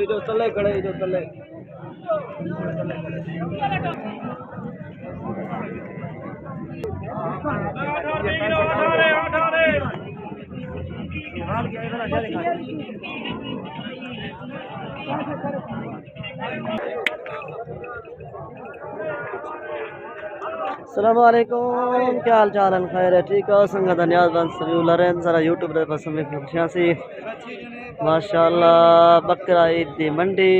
ಇದು ತಲೆ ಕಡೆ ಇದು ತಲೆ अस्सलामुअलैकुम, क्या हाल चाल है? खैर है, ठीक है। संगत नियाज बंद सभी उलरें जरा यूट्यूब पे पसंद में खुशियाँ सी माशाल्लाह। बकरा ईद दी मंडी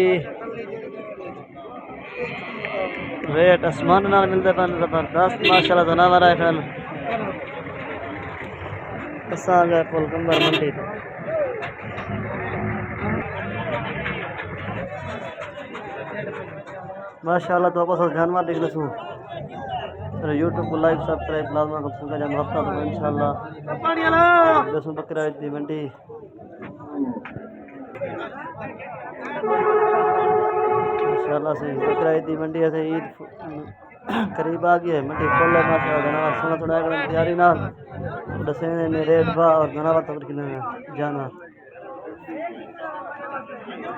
रेट आसमान नाल मिलते पन जबरदस्त माशाल्लाह। जनावर है फिर कसा आ गए पुलकंबर मंडी माशाल्लाह। तो आपस जानवर देख लूँ यूट्यूब को लाइक सब्सक्राइब लाजमा का जब हफ्ता तो इंशाल्लाह दसों बकरा ईद दी मंडी माशाल्लाह से बकरा ईद दी मंडी ऐसे ईद करीब आ गई है। मंडी फुल है माशाल्लाह। जानवर सोना थोड़ा तैयारी ना दसे ने रेट भा और जानवर तो कितने जानवर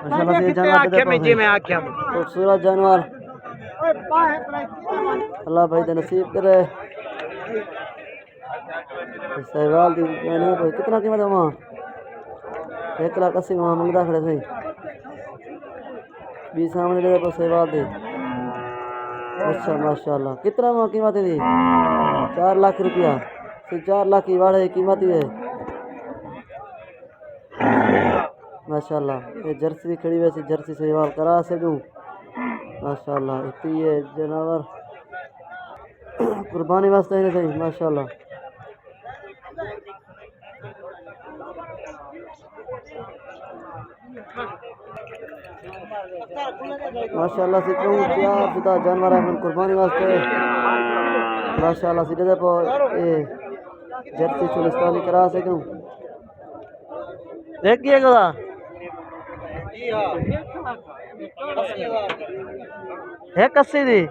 माशाल्लाह से जानवर खूबसूरत जानवर अल्लाह भाई दे नसीब करे। सहवाल दी मैंने भाई कितना कीमत है वहाँ 1,80,000 वहाँ मंगदा खड़े सही 20 सामने दे पर सहवाल दे। अच्छा माशाल्लाह कितना वहाँ कीमत है 4 लाख रुपया से 4 लाख की वाड़े कीमत है माशाल्लाह। ये जर्सी खड़ी वैसी जर्सी सहवाल करा से दूँ माशाल्लाह। इतनी ये जानवर कुर्बानी वास्ते है सही माशाल्लाह। माशाल्लाह से क्यों प्यार शुदा जानवर है कुर्बानी वास्ते माशाल्लाह। सीधे दे पर ये जर्सी चुलिस्तानी करा से क्यों देखिएगा 1,80 दी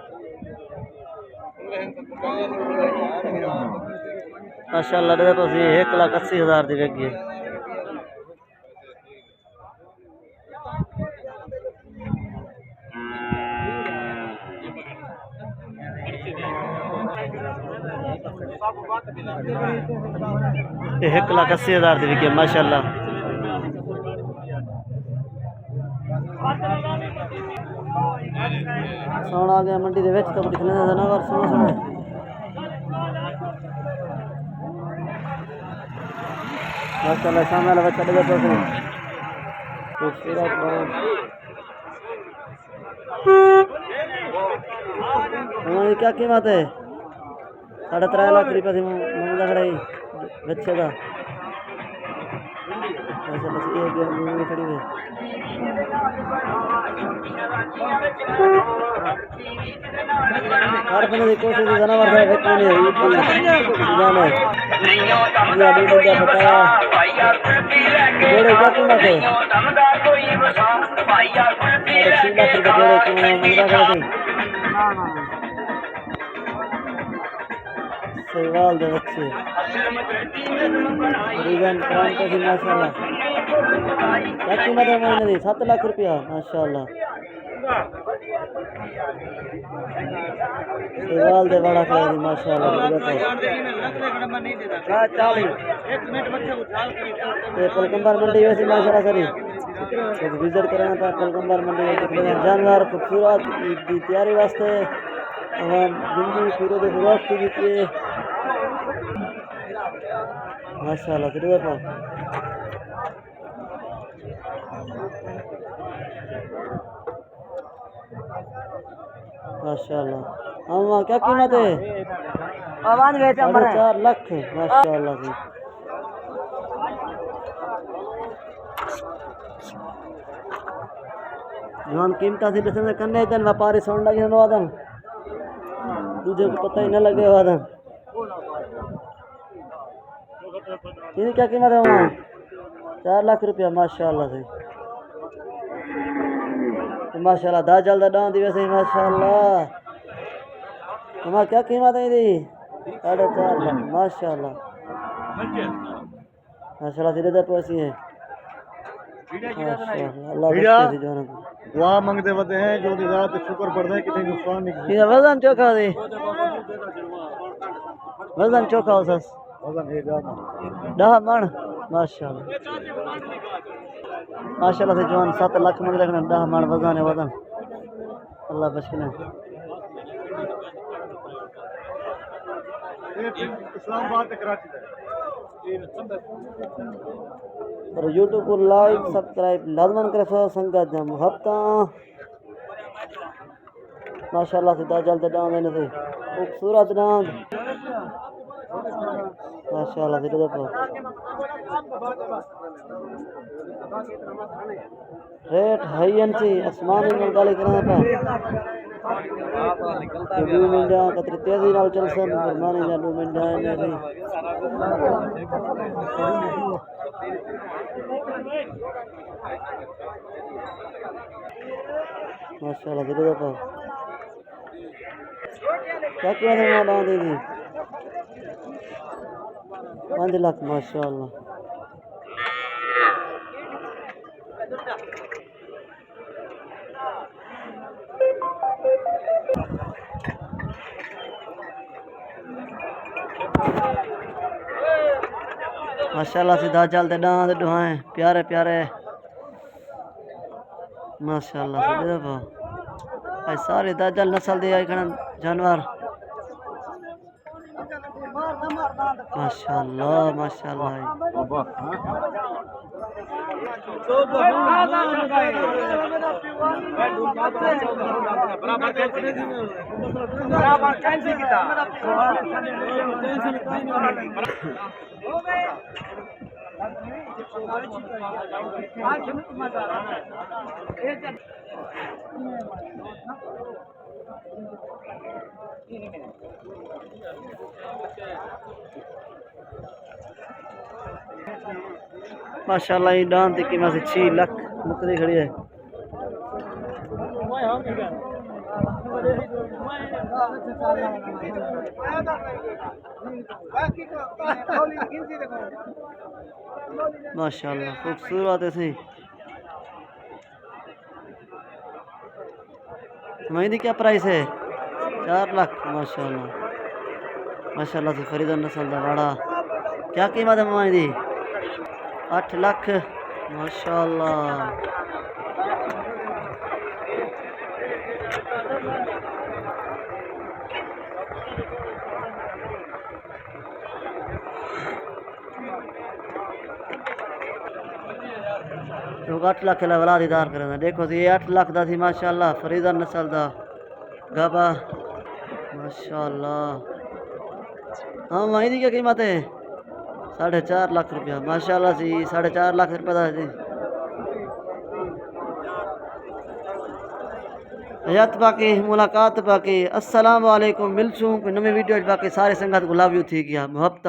माशाल्लाह। दे तो 1,80,000 दी वेगी ये 1,80,000 दी वेगी माशाल्लाह। सोना आ गया मंडी दे विच तो दिखने दा जानवर सोना सोना माशाल्लाह। सामने वाला बच्चा लगा तो खूबसूरत हमारी क्या कीमत है 3.5 लाख रुपया थी मंगदा खड़ाई बच्चे का ऐसा बस एक खड़ी हुई हर बंदे की कोशिश जानवर है बेचने नहीं जाने या दूध का बताया जोड़े क्या कीमत है 6 लाख रुपये जोड़े मंगदा खड़ा थी सहवाल दे बच्चे रीजन क्रांति थी माशाल्लाह। क्या कीमत है महीने दी 7 लाख रुपया माशाल्लाह। सहवाल दे बड़ा खड़ा थी माशाल्लाह। पुलकंबर मंडी वैसी माशाल्लाह सरी विजिट करना था पुलकंबर मंडी जानवर खूबसूरत ईद की तैयारी वास्ते जिंदगी पूरे दे वक्त दी माशाल्लाह। फिर देखो माशाल्लाह। हम क्या कीमत है 4 लाख माशाल्लाह जी। जवान कीमत से दसने करने जन व्यापारी सोन लगे वादन दूजे को पता ही न लगे वादन इनकी क्या कीमत है वहाँ 4 लाख रुपया माशाल्लाह से माशाल्लाह 10 जल्द डांस दी वैसे माशाल्लाह। हमारा क्या कीमत है दी 4.5 लाख माशाल्लाह माशाल्लाह धीरे धीरे पैसे हैं माशाल्लाह अल्लाह बख्शे जो ना दुआ मांगते होते हैं जो रात शुक्र पढ़ते हैं कितने नुकसान नहीं ये वजन चोखा दे वजन चोखा हो सस वजन है 10 मन माशाल्लाह माशाल्लाह से जवान 7 लाख मंग रखना 10 मन वजन है वजन अल्लाह बख्शे इस्लामाबाद कराची और यूट्यूब को लाइक सब्सक्राइब लाजमन करे संगत जम हफ्ता माशाल्लाह से दाजल ते डांद ने से खूबसूरत डांद माशाल्लाह से देखो रेट हाई एनसी आसमानी में गाली करना पा दो मिनट कतरी तेजी नाल चल सन फरमाने जा 2 मिनट ने नहीं माशाल्लाह धीरे देखो क्या क्या है माला दीदी 5 लाख माशाल्लाह माशाल्लाह से दाजल ते डांद दुआएं प्यारे प्यारे माशाल्लाह से देखो भाई सारे दाजल नस्ल दे आई खन जानवर माशाल्लाह माशाल्लाह माशाल्लाह ये डांस की कीमत 6 लाख मुकदी खड़ी है माशाल्लाह खूबसूरत है सही मेहंदी क्या प्राइस है 4 लाख माशाल्लाह माशाल्लाह से फरीदा नस्ल दा वाड़ा क्या कीमत है मेहंदी 8 लाख माशाल्लाह तो 8 लाख ला वलाद इदार करना देखो ये 8 लाख दा थी माशाल्लाह फरीदा नस्ल दा गाबा माशाल्लाह हाँ वही की क्या कीमत है 4.5 लाख रुपया माशाल्लाह जी 4.5 लाख रुपये दा जी हयात बाकी मुलाकात बाकी अस्सलाम वालेकुम मिलसूं कोई नवी वीडियो बाकी सारे संगत गुलाब यू थी गया मुहब्बत